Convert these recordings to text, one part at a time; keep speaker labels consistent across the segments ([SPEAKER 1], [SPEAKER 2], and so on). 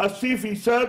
[SPEAKER 1] 80%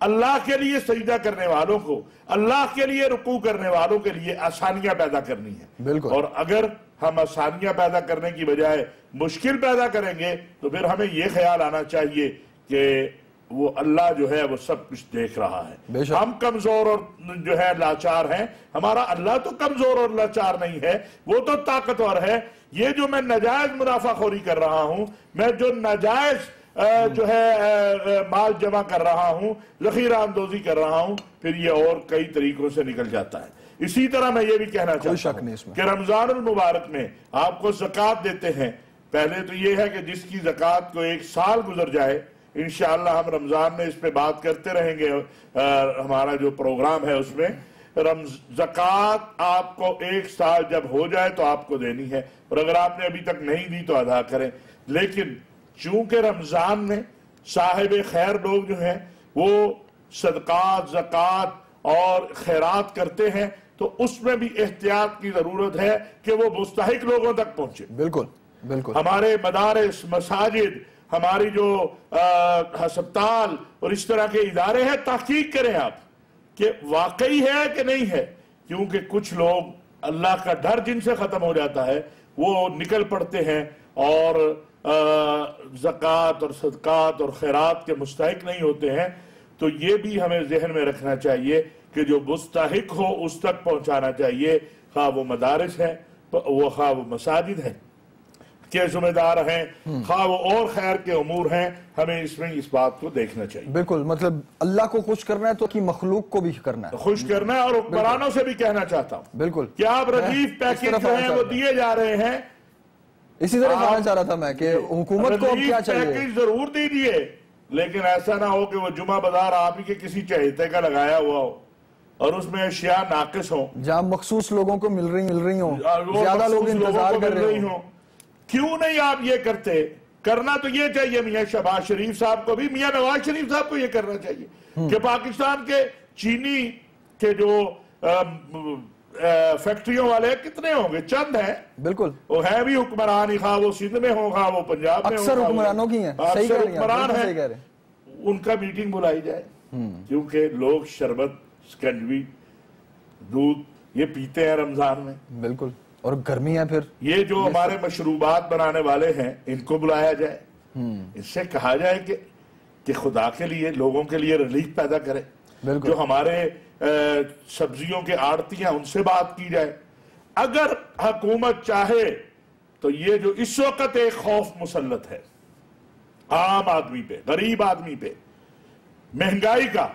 [SPEAKER 1] اللہ کے لیے سجدہ کرنے والوں کو، اللہ کے لیے رکوع کرنے والوں کے لیے آسانیاں پیدا کرنی ہیں۔
[SPEAKER 2] بالکل۔
[SPEAKER 1] اور اگر ہم آسانیاں پیدا کرنے کی بجائے مشکل پیدا کریں گے تو پھر ہمیں یہ خیال آنا چاہیے کہ وہ اللہ جو ہے وہ سب کچھ دیکھ رہا ہے۔ ہم کمزور اور جو ہے لاچار ہیں، ہمارا اللہ تو کمزور اور لاچار نہیں ہے، وہ تو طاقتور ہے۔ یہ جو میں ناجائز منافع خوری کر رہا ہوں، میں جو ناجائز جو ہے مال جمع کر رہا ہوں، ذخیرہ اندوزی کر رہا ہوں، پھر یہ اور کئی طریقوں سے نکل جاتا ہے۔ اسی طرح میں یہ بھی کہنا چاہتا ہوں کہ رمضان المبارک میں آپ کو زکوٰۃ دیتے ہیں، پہلے تو یہ ہے کہ جس کی زکوٰۃ کو 1 سال گزر جائے، انشاءاللہ ہم رمضان میں اس پہ بات کرتے رہیں گے، ہمارا جو پروگرام ہے اس میں زکوٰۃ آپ کو 1 سال جب ہو جائے تو آپ کو دینی ہے، اور اگر آپ نے ابھی تک نہیں دی تو ادا کریں۔ لیکن چونکہ رمضان میں صاحب خیر لوگ جو ہیں وہ صدقات، زکوٰۃ اور خیرات کرتے ہیں، تو اس میں بھی احتیاط کی ضرورت ہے کہ وہ مستحق لوگوں تک پہنچے۔
[SPEAKER 2] بالکل بالکل۔
[SPEAKER 1] ہمارے مدارس، مساجد، ہماری جو ہسپتال اور اس طرح کے ادارے ہیں، تحقیق کریں آپ کہ واقعی ہے کہ نہیں ہے، کیونکہ کچھ لوگ اللہ کا ڈر جن سے ختم ہو جاتا ہے وہ نکل پڑتے ہیں اور زکوٰۃ اور صدقات اور خیرات کے مستحق نہیں ہوتے ہیں۔ تو یہ بھی ہمیں ذہن میں رکھنا چاہیے کہ جو مستحق ہو اس تک پہنچانا چاہیے، خواہ وہ مدارس ہیں، خواہ وہ مساجد ہیں کے ذمہ دار ہیں، خواہ وہ اور خیر کے امور ہیں، ہمیں اس میں اس بات کو دیکھنا چاہیے۔
[SPEAKER 2] بالکل، مطلب اللہ کو خوش کرنا ہے تو کی مخلوق کو بھی کرنا ہے،
[SPEAKER 1] خوش کرنا ہے۔ اور حکمرانوں سے بھی کہنا چاہتا ہوں
[SPEAKER 2] بالکل
[SPEAKER 1] کہ آپ ریلیف پیکج جو ہیں وہ دیے جا رہے ہیں،
[SPEAKER 2] اسی طرح کہنا چاہ رہا تھا میں کہ حکومت کو اب کیا چاہیے،
[SPEAKER 1] ریلیف پیکج ضرور دیجیے، لیکن ایسا نہ ہو کہ وہ جمعہ بازار آپ ہی کے کسی چہیتے کا لگایا ہوا ہو اور اس میں اشیاء ناقص ہوں،
[SPEAKER 2] جہاں مخصوص لوگوں کو مل رہی ہوں، زیادہ لوگ انتظار کر رہے ہوں۔
[SPEAKER 1] کیوں نہیں آپ یہ کرتے؟ کرنا تو یہ چاہیے میاں شہباز شریف صاحب کو بھی، میاں نواز شریف صاحب کو یہ کرنا چاہیے کہ پاکستان کے چینی کے جو فیکٹریوں والے کتنے ہوں گے؟ چند ہیں،
[SPEAKER 2] بالکل،
[SPEAKER 1] وہ ہیں بھی حکمران ہی، خواہ وہ سندھ میں ہوں، خواہ وہ پنجاب میں ہوں،
[SPEAKER 2] اکثر حکمرانوں کی ہیں،
[SPEAKER 1] اکثر حکمران ہیں، ان کا میٹنگ بلائی جائے، کیونکہ لوگ شربت، سکنجوی، دودھ یہ پیتے ہیں رمضان میں،
[SPEAKER 2] بالکل، اور گرمی ہے پھر
[SPEAKER 1] یہ جو ہمارے مشروبات بنانے والے ہیں ان کو بلایا جائے، ان سے کہا جائے کہ خدا کے لیے لوگوں کے لیے ریلیف پیدا کرے، جو ہمارے سبزیوں کے آڑتی ہیں ان سے بات کی جائے۔ اگر حکومت چاہے تو یہ جو اس وقت ایک خوف مسلط ہے عام آدمی پہ، غریب آدمی پہ، مہنگائی کا،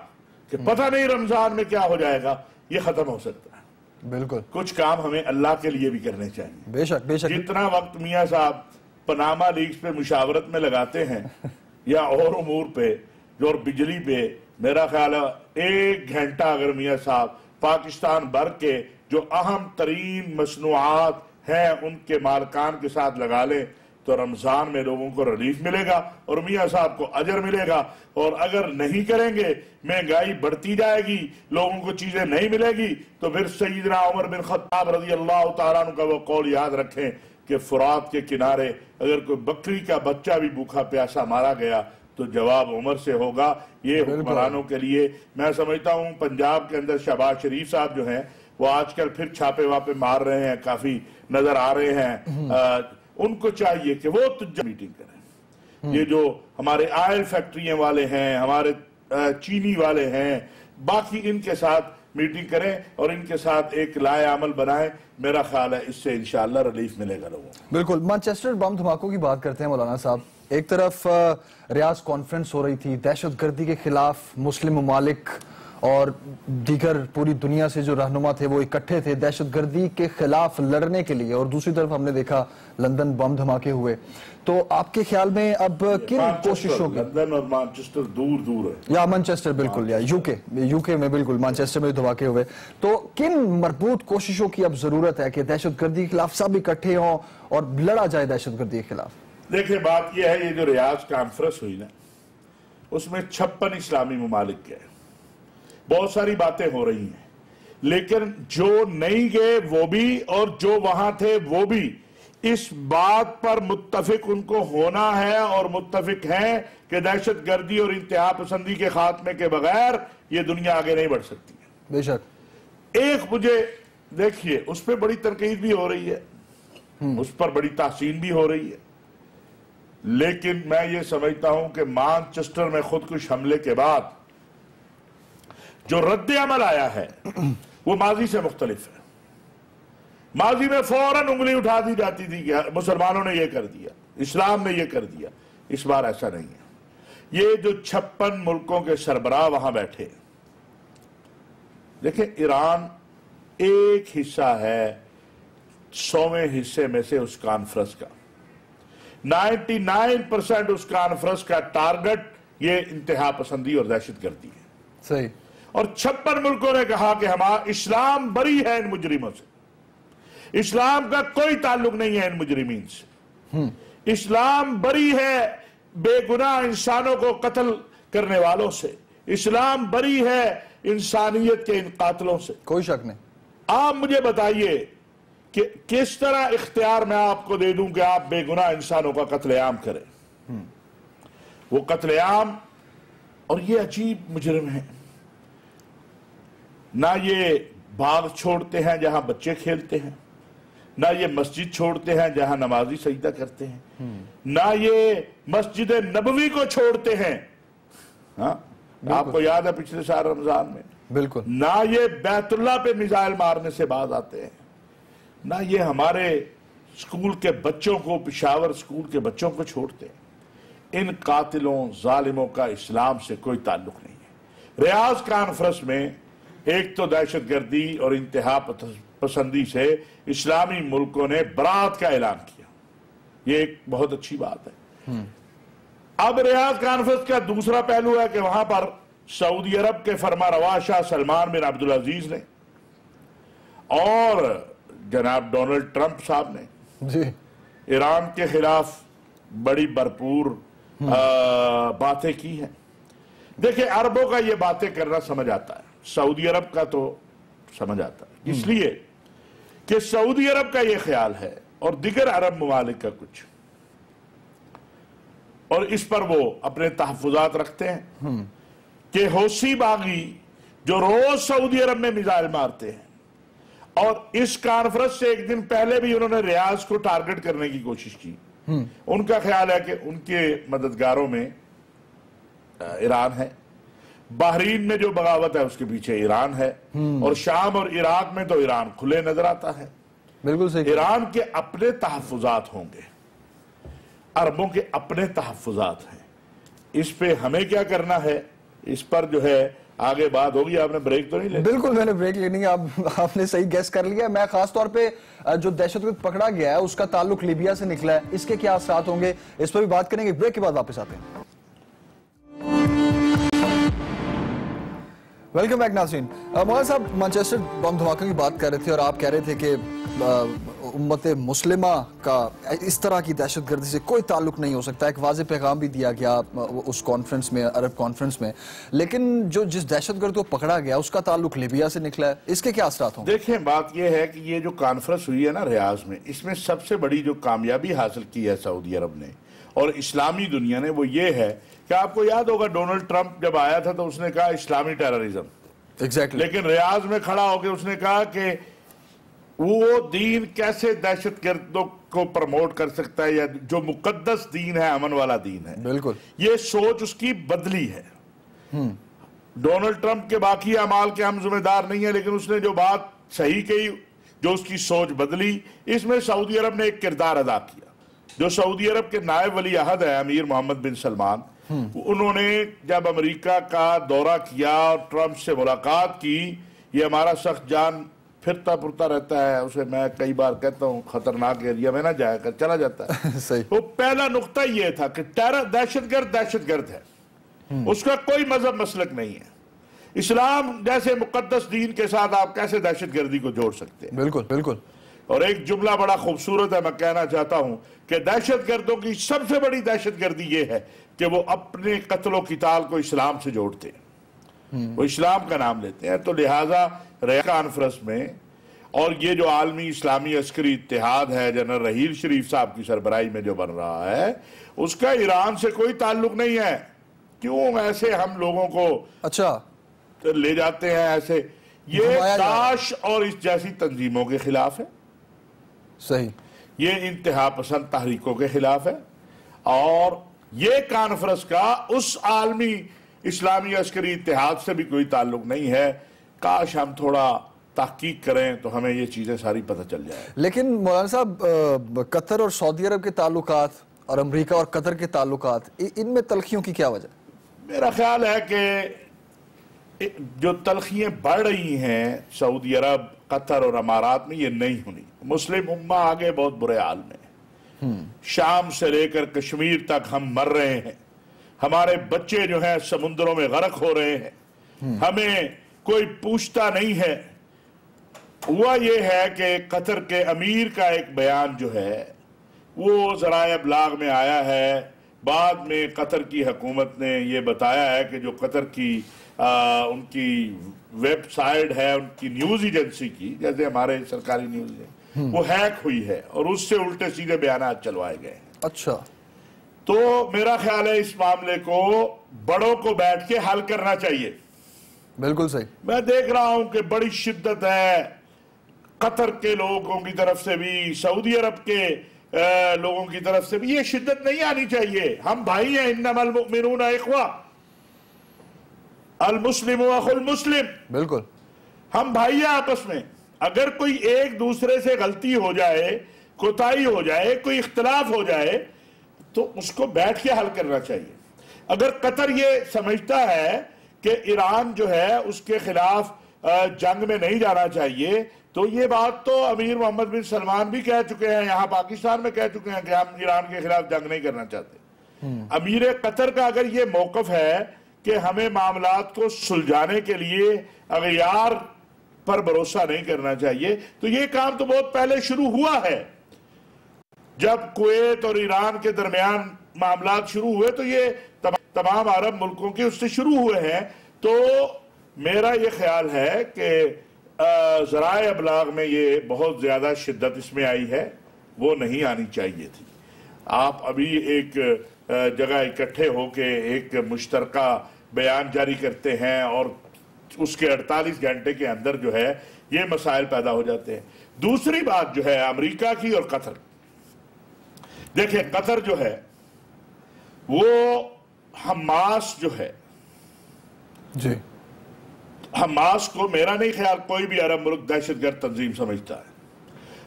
[SPEAKER 1] کہ پتہ نہیں رمضان میں کیا ہو جائے گا، یہ ختم ہو سکتا ہے۔
[SPEAKER 2] بالکل،
[SPEAKER 1] کچھ کام ہمیں اللہ کے لیے بھی کرنے چاہیے۔
[SPEAKER 2] بے شک بے شک۔
[SPEAKER 1] جتنا وقت میاں صاحب پاناما لیکس پہ مشاورت میں لگاتے ہیں یا اور امور پہ اور بجلی پہ، میرا خیال ہے 1 گھنٹہ اگر میاں صاحب پاکستان بھر کے جو اہم ترین مصنوعات ہیں ان کے مالکان کے ساتھ لگا لیں تو رمضان میں لوگوں کو ریلیف ملے گا اور میاں صاحب کو اجر ملے گا۔ اور اگر نہیں کریں گے، مہنگائی بڑھتی جائے گی، لوگوں کو چیزیں نہیں ملے گی، تو پھر سیدنا عمر بن خطاب رضی اللہ تعالیٰ عنہ کا وہ قول یاد رکھیں کہ فرات کے کنارے اگر کوئی بکری کا بچہ بھی بھوکا پیاسا مارا گیا تو جواب عمر سے ہوگا۔ یہ حکمرانوں کے لیے میں سمجھتا ہوں پنجاب کے اندر شہباز شریف صاحب جو ہیں وہ آج کل پھر چھاپے واپے مار رہے ہیں، کافی نظر آ رہے ہیں، ان کو چاہیے کہ وہ میٹنگ کریں۔ یہ جو ہمارے آئل فیکٹریاں والے ہیں، ہمارے چینی والے ہیں، باقی ان کے ساتھ میٹنگ کریں اور ان کے ساتھ ایک لائے عمل بنائیں، میرا خیال ہے اس سے انشاءاللہ ریلیف ملے گا لوگوں کو۔
[SPEAKER 2] بالکل، مانچسٹر بم دھماکوں کی بات کرتے ہیں مولانا صاحب۔ ایک طرف ریاض کانفرنس ہو رہی تھی دہشت گردی کے خلاف، مسلم ممالک اور دیگر پوری دنیا سے جو رہنما تھے وہ اکٹھے تھے دہشت گردی کے خلاف لڑنے کے لیے، اور دوسری طرف ہم نے دیکھا لندن بم دھماکے ہوئے۔ تو آپ کے خیال میں اب کن کوششوں کی،
[SPEAKER 1] لندن اور مانچسٹر دور دور ہے،
[SPEAKER 2] یا مانچسٹر بالکل، یا یو کے میں بالکل مانچسٹر میں دھماکے ہوئے، تو کن مربوط کوششوں کی اب ضرورت ہے کہ دہشت گردی کے خلاف سب اکٹھے ہوں اور لڑا جائے دہشت گردی کے خلاف؟
[SPEAKER 1] دیکھیں بات یہ ہے، یہ جو ریاض کانفرنس ہوئی نا اس میں 56 اسلامی ممالک گئے، بہت ساری باتیں ہو رہی ہیں، لیکن جو نہیں گئے وہ بھی اور جو وہاں تھے وہ بھی اس بات پر متفق ان کو ہونا ہے اور متفق ہیں کہ دہشت گردی اور انتہا پسندی کے خاتمے کے بغیر یہ دنیا آگے نہیں بڑھ سکتی ہے۔
[SPEAKER 2] بے شک
[SPEAKER 1] ایک مجھے دیکھیے اس پہ بڑی تنقید بھی ہو رہی ہے، اس پر بڑی تحسین بھی ہو رہی ہے، لیکن میں یہ سمجھتا ہوں کہ مانچسٹر میں خودکش حملے کے بعد جو رد عمل آیا ہے وہ ماضی سے مختلف ہے۔ ماضی میں فوراً انگلی اٹھا دی جاتی تھی کہ مسلمانوں نے یہ کر دیا، اسلام نے یہ کر دیا، اس بار ایسا نہیں ہے۔ یہ جو 56 ملکوں کے سربراہ وہاں بیٹھے، دیکھیں ایران ایک حصہ ہے 100ویں حصے میں سے اس کانفرنس کا، 99% اس کانفرنس کا ٹارگٹ یہ انتہا پسندی اور دہشت گردی ہے۔
[SPEAKER 2] صحیح۔
[SPEAKER 1] اور 56 ملکوں نے کہا کہ ہمارا اسلام بری ہے ان مجرموں سے، اسلام کا کوئی تعلق نہیں ہے ان مجرمین سے، اسلام بری ہے بے گناہ انسانوں کو قتل کرنے والوں سے، اسلام بری ہے انسانیت کے ان قاتلوں سے۔
[SPEAKER 2] کوئی شک نہیں۔
[SPEAKER 1] آپ مجھے بتائیے کہ کس طرح اختیار میں آپ کو دے دوں کہ آپ بے گناہ انسانوں کا قتل عام کریں؟ وہ قتل عام، اور یہ عجیب مجرم ہیں، نہ یہ باغ چھوڑتے ہیں جہاں بچے کھیلتے ہیں، نہ یہ مسجد چھوڑتے ہیں جہاں نمازی سجدہ کرتے ہیں، نہ یہ مسجد نبوی کو چھوڑتے ہیں، ہاں آپ کو یاد ہے پچھلے سال رمضان میں،
[SPEAKER 2] بالکل،
[SPEAKER 1] نہ یہ بیت اللہ پہ میزائل مارنے سے باز آتے ہیں، نہ یہ ہمارے اسکول کے بچوں کو، پشاور اسکول کے بچوں کو چھوڑتے ہیں۔ ان قاتلوں ظالموں کا اسلام سے کوئی تعلق نہیں ہے۔ ریاض کانفرنس میں ایک تو دہشت گردی اور انتہا پسندی سے اسلامی ملکوں نے برات کا اعلان کیا، یہ ایک بہت اچھی بات ہے۔ اب ریاض کانفرنس کا دوسرا پہلو ہے کہ وہاں پر سعودی عرب کے فرما روا شاہ سلمان بن عبدالعزیز نے اور جناب ڈونلڈ ٹرمپ صاحب نے
[SPEAKER 2] جی
[SPEAKER 1] ایران کے خلاف بڑی بھرپور باتیں کی ہیں۔ دیکھیں عربوں کا یہ باتیں کرنا سمجھ آتا ہے، سعودی عرب کا تو سمجھ آتا ہے، اس لیے کہ سعودی عرب کا یہ خیال ہے اور دیگر عرب ممالک کا کچھ، اور اس پر وہ اپنے تحفظات رکھتے ہیں کہ حوثی باغی جو روز سعودی عرب میں میزائل مارتے ہیں، اور اس کانفرنس سے ایک دن پہلے بھی انہوں نے ریاض کو ٹارگٹ کرنے کی کوشش کی، ان کا خیال ہے کہ ان کے مددگاروں میں ایران ہے، بحرین میں جو بغاوت ہے اس کے پیچھے ایران ہے، اور شام اور عراق میں تو ایران کھلے نظر آتا ہے۔
[SPEAKER 2] بالکل صحیح۔
[SPEAKER 1] ایران کے اپنے تحفظات ہوں گے، عربوں کے اپنے تحفظات ہیں، اس پہ ہمیں کیا کرنا ہے، اس پر جو ہے آگے بات ہوگی۔ آپ نے بریک تو نہیں لے؟
[SPEAKER 2] بالکل میں نے بریک لینی ہے، آپ نے صحیح گیس کر لیا۔ میں خاص طور پہ جو دہشت گرد پکڑا گیا ہے اس کا تعلق لیبیا سے نکلا ہے، اس کے کیا اثرات ہوں گے اس پر بھی بات کریں گے، بریک کے بعد واپس آتے ہیں۔ ویلکم بیک ناظرین۔ مولانا صاحب مانچسٹر بم دھماکوں کی بات کر رہے تھے اور آپ کہہ رہے تھے کہ امت مسلمہ کا اس طرح کی دہشت گردی سے کوئی تعلق نہیں ہو سکتا، ایک واضح پیغام بھی دیا گیا اس کانفرنس میں، عرب کانفرنس میں، لیکن جس دہشت گرد کو پکڑا گیا اس کا تعلق لیبیا سے نکلا ہے، اس کے کیا اثرات ہوں گے؟
[SPEAKER 1] دیکھیں بات یہ ہے کہ یہ جو کانفرنس ہوئی ہے نا ریاض میں، اس میں سب سے بڑی جو کامیابی حاصل کی ہے سعودی عرب نے اور اسلامی دنیا نے، وہ یہ ہے کہ آپ کو یاد ہوگا ڈونلڈ ٹرمپ جب آیا تھا تو اس نے کہا اسلامی ٹیررزم، لیکن ریاض میں کھڑا ہو کے اس نے کہا کہ وہ دین کیسے دہشت گردوں کو پروموٹ کر سکتا ہے، یا جو مقدس دین ہے، امن والا دین ہے،
[SPEAKER 2] بالکل
[SPEAKER 1] یہ سوچ اس کی بدلی ہے۔ ڈونلڈ ٹرمپ کے باقی اعمال کے ہم ذمہ دار نہیں ہیں، لیکن اس نے جو بات صحیح کہی، جو اس کی سوچ بدلی، اس میں سعودی عرب نے ایک کردار ادا کیا۔ جو سعودی عرب کے نائب ولی عہد ہے امیر محمد بن سلمان، انہوں نے جب امریکہ کا دورہ کیا اور ٹرمپ سے ملاقات کی، یہ ہمارا سخت جان پھرتا پھرتا رہتا ہے، اسے میں کئی بار کہتا ہوں خطرناک ایریا میں نہ جایا کر، چلا جاتا ہے۔
[SPEAKER 2] صحیح۔
[SPEAKER 1] وہ پہلا نقطہ یہ تھا کہ دہشت گرد ہے، اس کا کوئی مذہب مسلک نہیں ہے، اسلام جیسے مقدس دین کے ساتھ آپ کیسے دہشت گردی کو جوڑ سکتے ہیں؟
[SPEAKER 2] بالکل بالکل۔
[SPEAKER 1] اور ایک جملہ بڑا خوبصورت ہے، میں کہنا چاہتا ہوں کہ دہشت گردوں کی سب سے بڑی دہشت گردی یہ ہے کہ وہ اپنے قتل و قتال کو اسلام سے جوڑتے ہیں، وہ اسلام کا نام لیتے ہیں۔ تو لہٰذا ریاض کانفرنس میں اور یہ جو عالمی اسلامی عسکری اتحاد ہے جنرل رحیل شریف صاحب کی سربراہی میں جو بن رہا ہے، اس کا ایران سے کوئی تعلق نہیں ہے۔ کیوں ایسے ہم لوگوں کو
[SPEAKER 2] اچھا
[SPEAKER 1] لے جاتے ہیں ایسے؟ یہ داعش اور اس جیسی تنظیموں کے خلاف ہے،
[SPEAKER 2] صحیح،
[SPEAKER 1] یہ انتہا پسند تحریکوں کے خلاف ہے، اور یہ کانفرنس کا اس عالمی اسلامی عسکری اتحاد سے بھی کوئی تعلق نہیں ہے۔ کاش ہم تھوڑا تحقیق کریں تو ہمیں یہ چیزیں ساری پتہ چل جائے۔
[SPEAKER 2] لیکن مولانا صاحب، قطر اور سعودی عرب کے تعلقات اور امریکہ اور قطر کے تعلقات، ان میں تلخیوں کی کیا وجہ؟
[SPEAKER 1] میرا خیال ہے کہ جو تلخیاں بڑھ رہی ہیں سعودی عرب، قطر اور امارات میں، یہ نہیں ہونی۔ مسلم امہ آگے بہت برے حال میں ہے، شام سے لے کر کشمیر تک ہم مر رہے ہیں، ہمارے بچے جو ہیں سمندروں میں غرق ہو رہے ہیں، ہمیں کوئی پوچھتا نہیں ہے۔ ہوا یہ ہے کہ قطر کے امیر کا ایک بیان جو ہے وہ ذرائع ابلاغ میں آیا ہے، بعد میں قطر کی حکومت نے یہ بتایا ہے کہ جو قطر کی ان کی ویب سائٹ ہے، ان کی نیوز ایجنسی کی، جیسے ہمارے سرکاری نیوز ہے، وہ ہیک ہوئی ہے اور اس سے الٹے سیدھے بیانات چلوائے گئے ہیں۔
[SPEAKER 2] اچھا،
[SPEAKER 1] تو میرا خیال ہے اس معاملے کو بڑوں کو بیٹھ کے حل کرنا چاہیے۔
[SPEAKER 2] بالکل صحیح۔
[SPEAKER 1] میں دیکھ رہا ہوں کہ بڑی شدت ہے قطر کے لوگوں کی طرف سے بھی، سعودی عرب کے لوگوں کی طرف سے بھی۔ یہ شدت نہیں آنی چاہیے، ہم بھائی ہیں، انما المؤمنون اخوہ، المسلم اخو المسلم،
[SPEAKER 2] بالکل،
[SPEAKER 1] ہم بھائی ہیں آپس میں۔ اگر کوئی ایک دوسرے سے غلطی ہو جائے، کوتاہی ہو جائے، کوئی اختلاف ہو جائے تو اس کو بیٹھ کے حل کرنا چاہیے۔ اگر قطر یہ سمجھتا ہے کہ ایران جو ہے اس کے خلاف جنگ میں نہیں جانا چاہیے، تو یہ بات تو امیر محمد بن سلمان بھی کہہ چکے ہیں، یہاں پاکستان میں کہہ چکے ہیں کہ ہم ایران کے خلاف جنگ نہیں کرنا چاہتے۔ امیر قطر کا اگر یہ موقف ہے کہ ہمیں معاملات کو سلجھانے کے لیے اغیار پر بھروسہ نہیں کرنا چاہیے، تو یہ کام تو بہت پہلے شروع ہوا ہے۔ جب کویت اور ایران کے درمیان معاملات شروع ہوئے تو یہ تمام عرب ملکوں کے اس سے شروع ہوئے ہیں۔ تو میرا یہ خیال ہے کہ ذرائع ابلاغ میں یہ بہت زیادہ شدت اس میں آئی ہے، وہ نہیں آنی چاہیے تھی۔ آپ ابھی ایک جگہ اکٹھے ہو کے ایک مشترکہ بیان جاری کرتے ہیں اور اس کے 48 گھنٹے کے اندر جو ہے یہ مسائل پیدا ہو جاتے ہیں۔ دوسری بات جو ہے امریکہ کی اور قطر، دیکھیں قطر جو ہے وہ حماس جو ہے،
[SPEAKER 2] جی،
[SPEAKER 1] حماس کو میرا نہیں خیال کوئی بھی عرب ملک دہشت گرد تنظیم سمجھتا ہے۔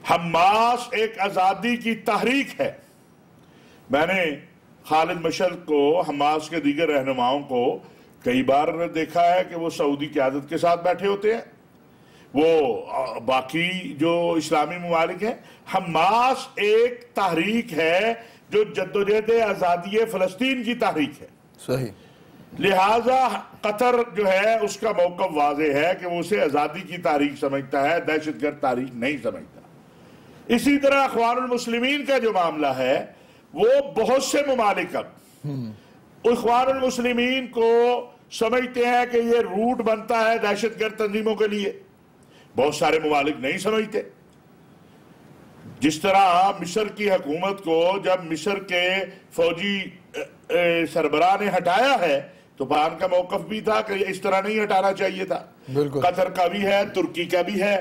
[SPEAKER 1] حماس ایک آزادی کی تحریک ہے۔ میں نے خالد مشعل کو، حماس کے دیگر رہنماؤں کو کئی بار دیکھا ہے کہ وہ سعودی قیادت کے ساتھ بیٹھے ہوتے ہیں، وہ باقی جو اسلامی ممالک ہیں۔ حماس ایک تحریک ہے جو جدوجہد آزادی فلسطین کی تحریک ہے،
[SPEAKER 2] صحیح،
[SPEAKER 1] لہٰذا قطر جو ہے اس کا موقف واضح ہے کہ وہ اسے آزادی کی تحریک سمجھتا ہے، دہشت گرد تحریک نہیں سمجھتا۔ اسی طرح اخوان المسلمین کا جو معاملہ ہے وہ بہت سے ممالک اب اخوان المسلمین کو سمجھتے ہیں کہ یہ روٹ بنتا ہے دہشت گرد تنظیموں کے لیے، بہت سارے ممالک نہیں سمجھتے۔ جس طرح مصر کی حکومت کو جب مصر کے فوجی سربراہ نے ہٹایا ہے تو پاکستان کا موقف بھی تھا کہ اس طرح نہیں ہٹانا چاہیے تھا، قطر کا بھی ہے، ترکی کا بھی ہے۔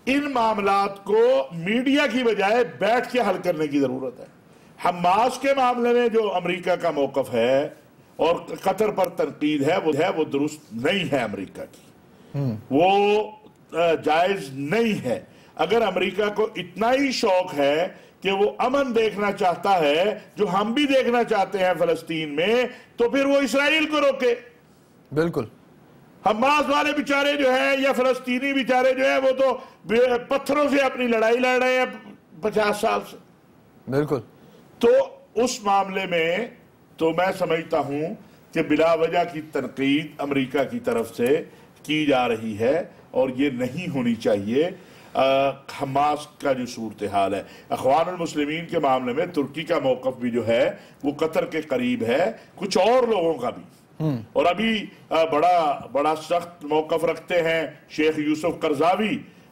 [SPEAKER 1] ان معاملات کو میڈیا کی بجائے بیٹھ کے حل کرنے کی ضرورت ہے۔ حماس کے معاملے میں جو امریکہ کا موقف ہے اور قطر پر تنقید ہے وہ درست نہیں ہے، امریکہ کی وہ جائز نہیں ہے۔ اگر امریکہ کو اتنا ہی شوق ہے کہ وہ امن دیکھنا چاہتا ہے جو ہم بھی دیکھنا چاہتے ہیں فلسطین میں، تو پھر وہ اسرائیل کو روکے۔
[SPEAKER 2] بالکل،
[SPEAKER 1] حماس والے بیچارے جو ہیں یا فلسطینی بیچارے جو ہیں وہ تو پتھروں سے اپنی لڑائی لڑ رہے ہیں 50 سال سے۔
[SPEAKER 2] بالکل،
[SPEAKER 1] تو اس معاملے میں تو میں سمجھتا ہوں کہ بلا وجہ کی تنقید امریکہ کی طرف سے کی جا رہی ہے اور یہ نہیں ہونی چاہیے۔ حماس کا جو صورتحال ہے، اخوان المسلمین کے معاملے میں ترکی کا موقف بھی جو ہے وہ قطر کے قریب ہے، کچھ اور لوگوں کا بھی، اور ابھی بڑا سخت موقف رکھتے ہیں شیخ یوسف قرضاوی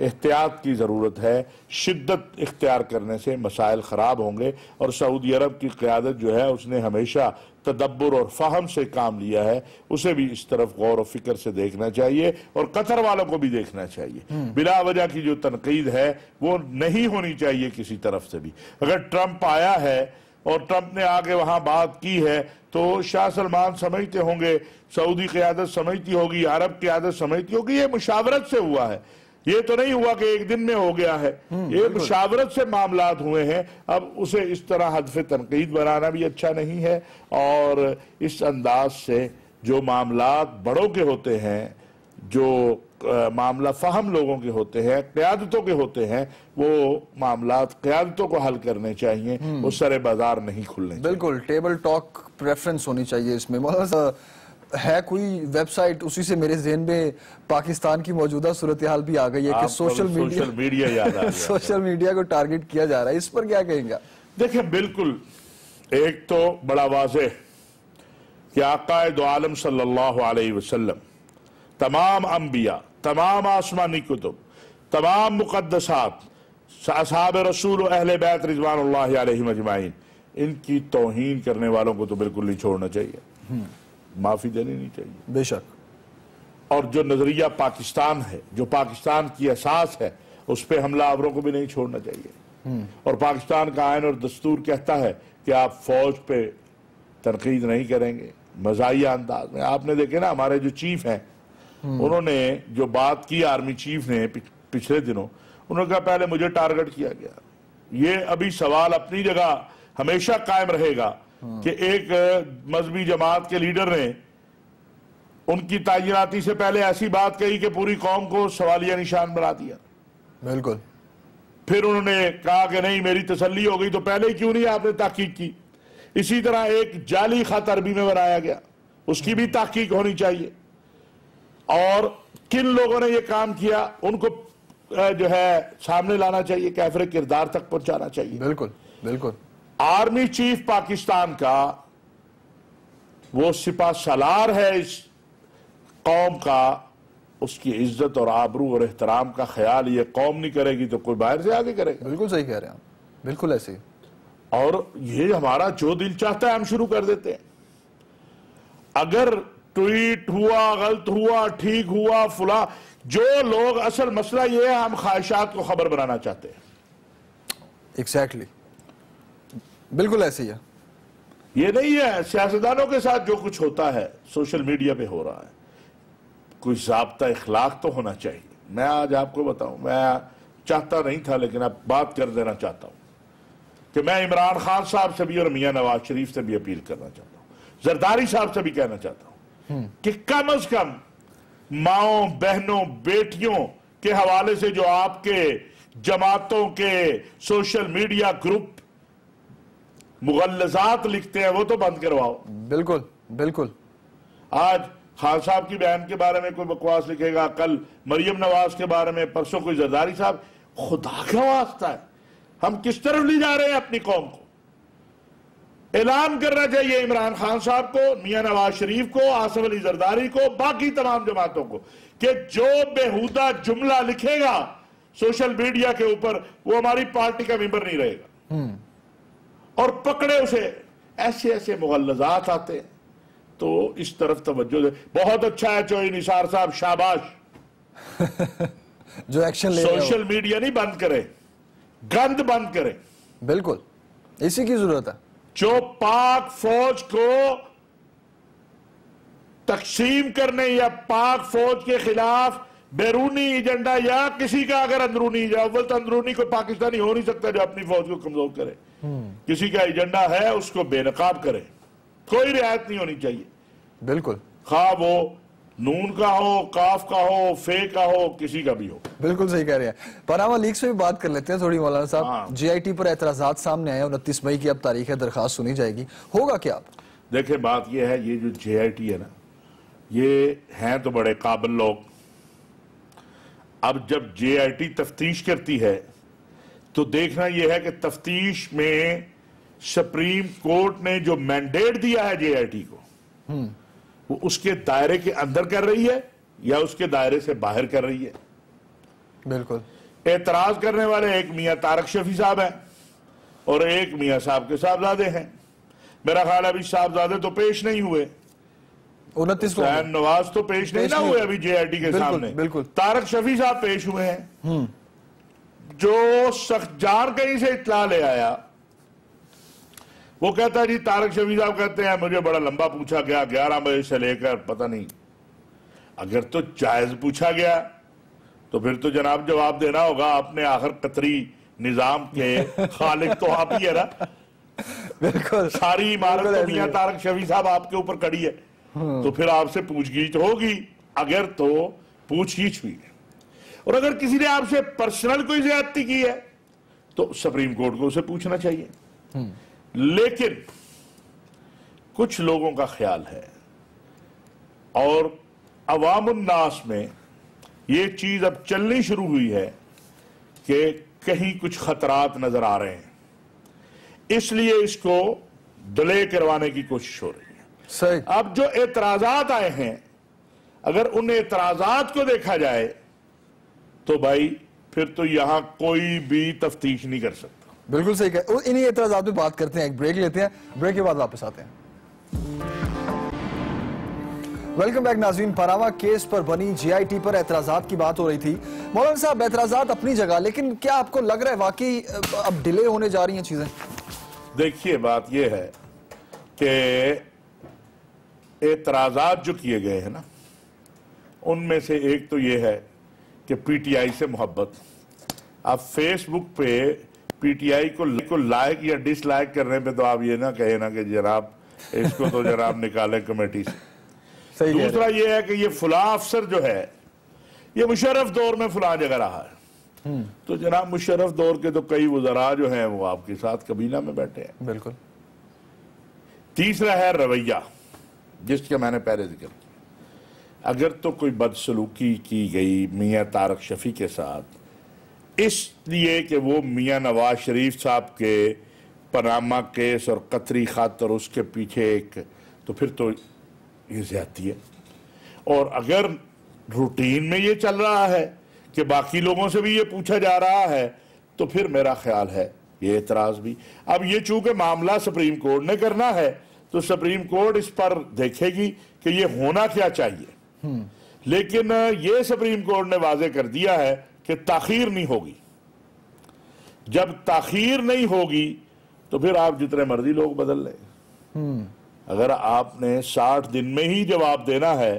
[SPEAKER 1] احتیاط کی ضرورت ہے، شدت اختیار کرنے سے مسائل خراب ہوں گے، اور سعودی عرب کی قیادت جو ہے اس نے ہمیشہ تدبر اور فہم سے کام لیا ہے، اسے بھی اس طرف غور و فکر سے دیکھنا چاہیے، اور قطر والوں کو بھی دیکھنا چاہیے۔ بلا وجہ کی جو تنقید ہے وہ نہیں ہونی چاہیے کسی طرف سے بھی۔ اگر ٹرمپ آیا ہے اور ٹرمپ نے آگے وہاں بات کی ہے تو شاہ سلمان سمجھتے ہوں گے، سعودی قیادت سمجھتی ہوگی، عرب قیادت سمجھتی ہوگی، یہ مشاورت سے ہوا ہے، یہ تو نہیں ہوا کہ ایک دن میں ہو گیا ہے، یہ مشاورت سے معاملات ہوئے ہیں۔ اب اسے اس طرح ہدف تنقید بنانا بھی اچھا نہیں ہے، اور اس انداز سے جو معاملات بڑوں کے ہوتے ہیں، جو معاملہ فہم لوگوں کے ہوتے ہیں، قیادتوں کے ہوتے ہیں، وہ معاملات قیادتوں کو حل کرنے چاہیے، وہ سر بازار نہیں کھلنے چاہیے۔
[SPEAKER 2] بالکل، ٹیبل ٹاک پریفرنس ہونی چاہیے اس میں۔ مولانا صاحب، ہے کوئی ویب سائٹ، اسی سے میرے ذہن میں پاکستان کی موجودہ صورتحال بھی آ گئی ہے کہ سوشل
[SPEAKER 1] میڈیا یاد آ گیا،
[SPEAKER 2] سوشل میڈیا کو ٹارگٹ کیا جا رہا ہے، اس پر کیا کہیں گا؟
[SPEAKER 1] دیکھیں، بالکل ایک تو بڑا واضح کہ آقا دو عالم صلی اللہ علیہ وسلم، تمام انبیاء، تمام آسمانی کتب، تمام مقدسات، اصحاب رسول و اہل بیت رضوان اللہ علیہم اجمعین، ان کی توہین کرنے والوں کو تو بالکل نہیں چھوڑنا چاہیے، معافی دینی نہیں چاہیے،
[SPEAKER 2] بے شک۔
[SPEAKER 1] اور جو نظریہ پاکستان ہے، جو پاکستان کی اساس ہے، اس پہ حملہ آوروں کو بھی نہیں چھوڑنا چاہیے۔ اور پاکستان کا آئین اور دستور کہتا ہے کہ آپ فوج پہ تنقید نہیں کریں گے، مزاحیہ انداز میں۔ آپ نے دیکھے نا، ہمارے جو چیف ہیں، انہوں نے جو بات کی، آرمی چیف نے پچھلے دنوں، انہوں نے کہا پہلے مجھے ٹارگٹ کیا گیا۔ یہ ابھی سوال اپنی جگہ ہمیشہ قائم رہے گا کہ ایک مذہبی جماعت کے لیڈر نے ان کی تعیناتی سے پہلے ایسی بات کہی کہ پوری قوم کو سوالیہ نشان بنا دیا۔
[SPEAKER 2] بالکل۔
[SPEAKER 1] پھر انہوں نے کہا کہ نہیں، میری تسلی ہو گئی، تو پہلے کیوں نہیں آپ نے تحقیق کی؟ اسی طرح ایک جعلی خط عربی میں بنایا گیا، اس کی بھی تحقیق ہونی چاہیے، اور کن لوگوں نے یہ کام کیا ان کو جو ہے سامنے لانا چاہیے، کیفر کردار تک پہنچانا چاہیے۔
[SPEAKER 2] بالکل بالکل۔
[SPEAKER 1] آرمی چیف پاکستان کا وہ سپہ سالار ہے اس قوم کا، اس کی عزت اور آبرو اور احترام کا خیال یہ قوم نہیں کرے گی تو کوئی باہر سے آگے کرے گا؟
[SPEAKER 2] بالکل صحیح کہہ رہے ہیں آپ، بالکل ایسے ہی۔
[SPEAKER 1] اور یہ ہمارا جو دل چاہتا ہے ہم شروع کر دیتے ہیں۔ اگر ٹویٹ ہوا، غلط ہوا، ٹھیک ہوا، فلاں، جو لوگ، اصل مسئلہ یہ ہے ہم خواہشات کو خبر بنانا چاہتے ہیں۔
[SPEAKER 2] ایگزیکٹلی، بالکل ایسے ہی ہے۔
[SPEAKER 1] یہ نہیں ہے سیاستدانوں کے ساتھ جو کچھ ہوتا ہے سوشل میڈیا پہ ہو رہا ہے، کوئی ضابطہ اخلاق تو ہونا چاہیے۔ میں آج آپ کو بتاؤں، میں چاہتا نہیں تھا لیکن اب بات کر دینا چاہتا ہوں کہ میں عمران خان صاحب سے بھی اور میاں نواز شریف سے بھی اپیل کرنا چاہتا ہوں، زرداری صاحب سے بھی کہنا چاہتا ہوں کہ کم از کم ماؤں، بہنوں، بیٹیوں کے حوالے سے جو آپ کے جماعتوں کے سوشل میڈیا گروپ مغلظات لکھتے ہیں وہ تو بند کرواؤ۔ بالکل
[SPEAKER 2] بالکل۔
[SPEAKER 1] آج خان صاحب کی بیان کے بارے میں کوئی بکواس لکھے گا، کل مریم نواز کے بارے میں، پرسوں کوئی زرداری صاحب۔ خدا کا واسطہ ہے، ہم کس طرف لے جا رہے ہیں اپنی قوم کو؟ اعلان کرنا چاہیے عمران خان صاحب کو، میاں نواز شریف کو، آصف علی زرداری کو، باقی تمام جماعتوں کو، کہ جو بےہودہ جملہ لکھے گا سوشل میڈیا کے اوپر وہ ہماری پارٹی کا ممبر نہیں رہے گا۔ اور پکڑے اسے، ایسے ایسے مغلظات آتے ہیں، تو اس طرف توجہ دے۔ بہت اچھا ہے چوئی نثار صاحب، شاباش،
[SPEAKER 2] جو ایکشن لے رہے ہو۔
[SPEAKER 1] سوشل میڈیا نہیں بند کرے، گند بند کرے۔
[SPEAKER 2] بالکل، اسی کی ضرورت ہے۔
[SPEAKER 1] جو پاک فوج کو تقسیم کرنے یا پاک فوج کے خلاف بیرونی ایجنڈا یا کسی کا اگر اندرونی ایجنڈا، اول تو اندرونی کوئی پاکستانی ہو نہیں سکتا جو اپنی فوج کو کمزور کرے، کسی کا ایجنڈا ہے اس کو بے نقاب کرے، کوئی رعایت نہیں ہونی چاہیے۔
[SPEAKER 2] بالکل،
[SPEAKER 1] خواہ وہ نون کا ہو، کاف کا ہو، فے کا ہو، کسی کا بھی ہو۔
[SPEAKER 2] بالکل صحیح کہہ رہے ہیں۔ پاناما لیکس میں بھی بات کر لیتے ہیں تھوڑی مولانا صاحب۔ جے آئی ٹی پر اعتراضات سامنے آئے، 29 مئی کی اب تاریخ ہے، درخواست سنی جائے گی، ہوگا کیا؟
[SPEAKER 1] دیکھیں بات یہ ہے، یہ جو جے آئی ٹی ہے نا، یہ ہیں تو بڑے قابل لوگ۔ اب جب جے آئی ٹی تفتیش کرتی ہے تو دیکھنا یہ ہے کہ تفتیش میں سپریم کورٹ نے جو مینڈیٹ دیا ہے جے آئی ٹی کو، وہ اس کے دائرے کے اندر کر رہی ہے یا اس کے دائرے سے باہر کر رہی ہے۔
[SPEAKER 2] بالکل
[SPEAKER 1] اعتراض کرنے والے ایک میاں طارق شفیع صاحب ہیں اور ایک میاں صاحب کے صاحبزادے ہیں. میرا خیال ہے ابھی صاحبزادے تو پیش نہیں ہوئے,
[SPEAKER 2] 29 کو
[SPEAKER 1] حسین نواز تو پیش نہیں نہ ہوئے ابھی جے آئی ٹی کے سامنے.
[SPEAKER 2] بالکل
[SPEAKER 1] طارق شفیع صاحب پیش ہوئے ہیں. جو سختجار کہیں سے اطلاع لے آیا وہ کہتا ہے جی طارق شفیع صاحب کہتے ہیں مجھے بڑا لمبا پوچھا گیا 11 بجے سے لے کر پتہ نہیں. اگر تو جائز پوچھا گیا تو پھر تو جناب جواب دینا ہوگا. آپ نے آخر قطری نظام کے خالق تو آپ ہی ہے نا.
[SPEAKER 2] بالکل
[SPEAKER 1] ساری عمارت تو میاں طارق شفیع صاحب آپ کے اوپر کڑی ہے, تو پھر آپ سے پوچھ گیچھ ہوگی. اگر تو پوچھ گیچھ ہوئی ہے اور اگر کسی نے آپ سے پرسنل کوئی زیادتی کی ہے تو سپریم کورٹ کو اسے پوچھنا چاہیے. لیکن کچھ لوگوں کا خیال ہے اور عوام الناس میں یہ چیز اب چلنی شروع ہوئی ہے کہ کہیں کچھ خطرات نظر آ رہے ہیں, اس لیے اس کو ڈیلے کروانے کی کوشش ہو رہی ہے.
[SPEAKER 2] صحیح.
[SPEAKER 1] اب جو اعتراضات آئے ہیں اگر ان اعتراضات کو دیکھا جائے تو بھائی پھر تو یہاں کوئی بھی تفتیش نہیں کر سکتا.
[SPEAKER 2] بالکل صحیح کہ انہی اعتراضات پہ بات کرتے ہیں, ایک بریک لیتے ہیں, بریک کے بعد واپس آتے ہیں. ویلکم بیک ناظرین. پاراوا کیس پر بنی جے آئی ٹی پر اعتراضات کی بات ہو رہی تھی. مولانا صاحب اعتراضات اپنی جگہ, لیکن کیا آپ کو لگ رہا ہے واقعی اب ڈیلے ہونے جا رہی ہیں چیزیں؟
[SPEAKER 1] دیکھیے بات یہ ہے کہ اعتراضات جو کیے گئے ہیں نا ان میں سے ایک تو یہ ہے کہ پی ٹی آئی سے محبت. آپ فیس بک پہ پی ٹی آئی کو لائک یا ڈس لائک کرنے پہ تو آپ یہ نہ کہیں نا کہ جناب اس کو تو جناب نکالیں کمیٹی سے. دوسرا یہ ہے کہ یہ فلاں افسر جو ہے یہ مشرف دور میں فلاں جگہ رہا ہے, تو جناب مشرف دور کے تو کئی وزراء جو ہیں وہ آپ کے ساتھ کابینہ میں بیٹھے ہیں.
[SPEAKER 2] بالکل.
[SPEAKER 1] تیسرا ہے رویہ جس کا میں نے پہلے ذکر کیا. اگر تو کوئی بدسلوکی کی گئی میاں طارق شفیع کے ساتھ اس لیے کہ وہ میاں نواز شریف صاحب کے پاناما کیس اور قطری خط اور اس کے پیچھے ایک, تو پھر تو یہ زیادتی ہے. اور اگر روٹین میں یہ چل رہا ہے کہ باقی لوگوں سے بھی یہ پوچھا جا رہا ہے تو پھر میرا خیال ہے یہ اعتراض بھی. اب یہ چونکہ معاملہ سپریم کورٹ نے کرنا ہے تو سپریم کورٹ اس پر دیکھے گی کہ یہ ہونا کیا چاہیے. لیکن یہ سپریم کورٹ نے واضح کر دیا ہے کہ تاخیر نہیں ہوگی. جب تاخیر نہیں ہوگی تو پھر آپ جتنے مرضی لوگ بدل لیں. اگر آپ نے 60 دن میں ہی جواب دینا ہے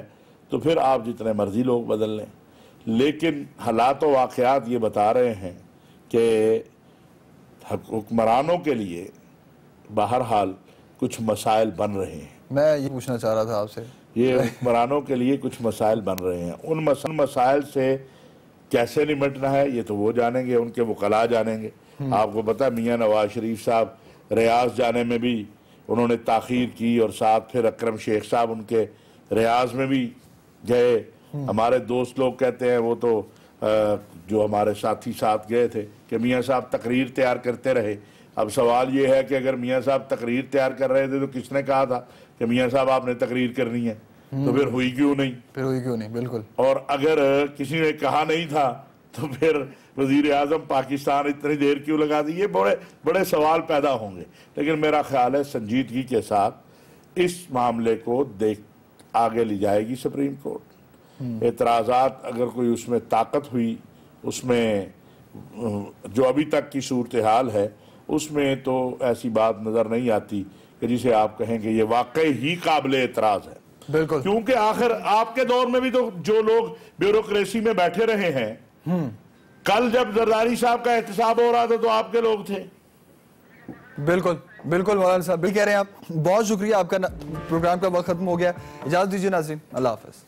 [SPEAKER 1] تو پھر آپ جتنے مرضی لوگ بدل لیں. لیکن حالات و واقعات یہ بتا رہے ہیں کہ حکمرانوں کے لیے بہرحال کچھ مسائل بن رہے ہیں.
[SPEAKER 2] میں یہ پوچھنا چاہ رہا تھا آپ سے,
[SPEAKER 1] یہ حکمرانوں کے لیے کچھ مسائل بن رہے ہیں. ان مسائل سے کیسے نمٹنا ہے یہ تو وہ جانیں گے, ان کے وکلاء جانیں گے. آپ کو پتا میاں نواز شریف صاحب ریاض جانے میں بھی انہوں نے تاخیر کی اور ساتھ پھر اکرم شیخ صاحب ان کے ریاض میں بھی گئے. ہمارے دوست لوگ کہتے ہیں وہ تو جو ہمارے ساتھی ساتھ گئے تھے کہ میاں صاحب تقریر تیار کرتے رہے. اب سوال یہ ہے کہ اگر میاں صاحب تقریر تیار کر رہے تھے تو کس نے کہا تھا کہ میاں صاحب آپ نے تقریر کرنی ہے, تو پھر ہوئی کیوں نہیں؟
[SPEAKER 2] بالکل.
[SPEAKER 1] اور اگر کسی نے کہا نہیں تھا تو پھر وزیر اعظم پاکستان اتنی دیر کیوں لگا دی؟ یہ بڑے سوال پیدا ہوں گے. لیکن میرا خیال ہے سنجیدگی کے ساتھ اس معاملے کو آگے لی جائے گی سپریم کورٹ. اعتراضات اگر کوئی اس میں طاقت ہوئی, اس میں جو ابھی تک کی صورتحال ہے اس میں تو ایسی بات نظر نہیں آتی کہ جسے آپ کہیں کہ یہ واقعی ہی قابل اعتراض ہے.
[SPEAKER 2] بالکل.
[SPEAKER 1] کیونکہ آخر آپ کے دور میں بھی تو جو لوگ بیوروکریسی میں بیٹھے رہے ہیں, کل جب زرداری صاحب کا احتساب ہو رہا تھا تو آپ کے لوگ تھے.
[SPEAKER 2] بالکل مولانا صاحب بھی کہہ رہے ہیں آپ. بہت شکریہ, آپ کا پروگرام کا وقت ختم ہو گیا. اجازت دیجیے ناظرین, اللہ حافظ.